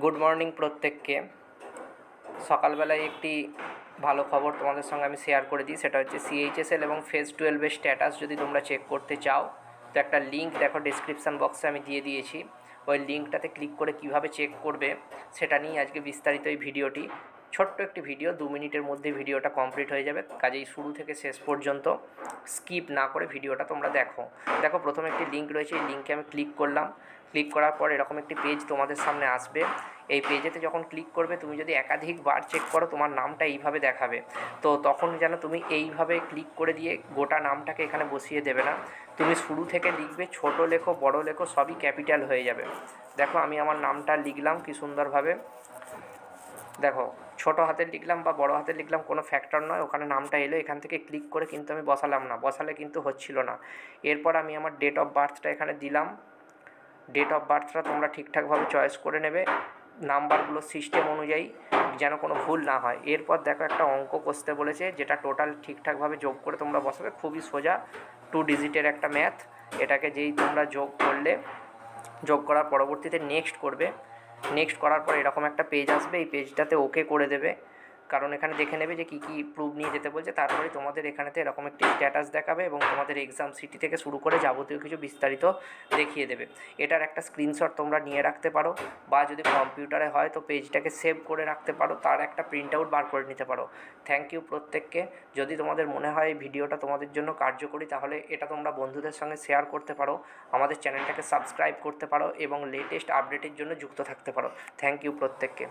Good morning প্রত্যেককে। সকালবেলায় একটি ভালো খবর তোমাদের সঙ্গে আমি শেয়ার করে দিই, সেটা হচ্ছে সিএইচএসএল এবং ফেজ 12-এর স্ট্যাটাস যদি তোমরা চেক করতে চাও তো একটা লিঙ্ক দেখো ডেসক্রিপশান বক্সে আমি দিয়ে দিয়েছি। ওই লিঙ্কটাতে ক্লিক করে কিভাবে চেক করবে সেটা নিয়ে আজকে বিস্তারিত এই ভিডিওটি। ছোট্ট একটি ভিডিও, 2 মিনিটের মধ্যে ভিডিওটা কমপ্লিট হয়ে যাবে, কাজেই শুরু থেকে শেষ পর্যন্ত স্কিপ না করে ভিডিওটা তোমরা দেখো। প্রথমে একটি লিঙ্ক রয়েছে, এই লিঙ্কে আমি ক্লিক করলাম। ক্লিক করার পর এরকম একটি পেজ তোমাদের সামনে আসবে। এই পেজেতে যখন ক্লিক করবে, তুমি যদি একাধিকবার চেক করো তোমার নামটা এইভাবে দেখাবে। তো তখন যেন তুমি এইভাবে ক্লিক করে দিয়ে গোটা নামটাকে এখানে বসিয়ে দেবে না, তুমি শুরু থেকে লিখবে, ছোট লেখো বড় লেখো সবই ক্যাপিটাল হয়ে যাবে। দেখো আমি আমার নামটা লিখলাম কি সুন্দরভাবে, দেখো ছোটো হাতে লিখলাম বা বড় হাতে লিখলাম কোনো ফ্যাক্টর নয়, ওখানে নামটা এলো। এখান থেকে ক্লিক করে কিন্তু আমি বসালাম না, বসালে কিন্তু হচ্ছিল না। এরপর আমি আমার ডেট অফ বার্থটা এখানে দিলাম। ডেট অফ বার্থটা তোমরা ঠিকঠাকভাবে চয়েস করে নেবে, নাম্বারগুলো সিস্টেম অনুযায়ী, যেন কোনো ভুল না হয়। এরপর দেখো একটা অঙ্ক কষতে বলেছে, যেটা টোটাল ঠিকঠাকভাবে যোগ করে তোমরা বসাবে। খুবই সোজা, 2 ডিজিটের একটা ম্যাথ। এটাকে যেই তোমরা যোগ করলে, যোগ করার পরবর্তীতে নেক্সট করবে। নেক্সট করার পর এরকম একটা পেজ আসবে, এই পেজটাতে ওকে করে দেবে, কারণ এখানে দেখে নেবে যে কী কী প্রুফ নিয়ে যেতে বলছে। তারপরে তোমাদের এখানেতে এরকম একটি স্ট্যাটাস দেখাবে এবং তোমাদের এক্সাম সিটি থেকে শুরু করে যাবতীয় কিছু বিস্তারিত দেখিয়ে দেবে। এটার একটা স্ক্রিনশট তোমরা নিয়ে রাখতে পারো, বা যদি কম্পিউটারে হয় তো পেজটাকে সেভ করে রাখতে পারো, তার একটা প্রিন্ট আউট বার করে নিতে পারো। থ্যাংক ইউ প্রত্যেককে। যদি তোমাদের মনে হয় এই ভিডিওটা তোমাদের জন্য কার্যকরী, তাহলে এটা তোমরা বন্ধুদের সঙ্গে শেয়ার করতে পারো, আমাদের চ্যানেলটাকে সাবস্ক্রাইব করতে পারো এবং লেটেস্ট আপডেটের জন্য যুক্ত থাকতে পারো। থ্যাংক ইউ প্রত্যেককে।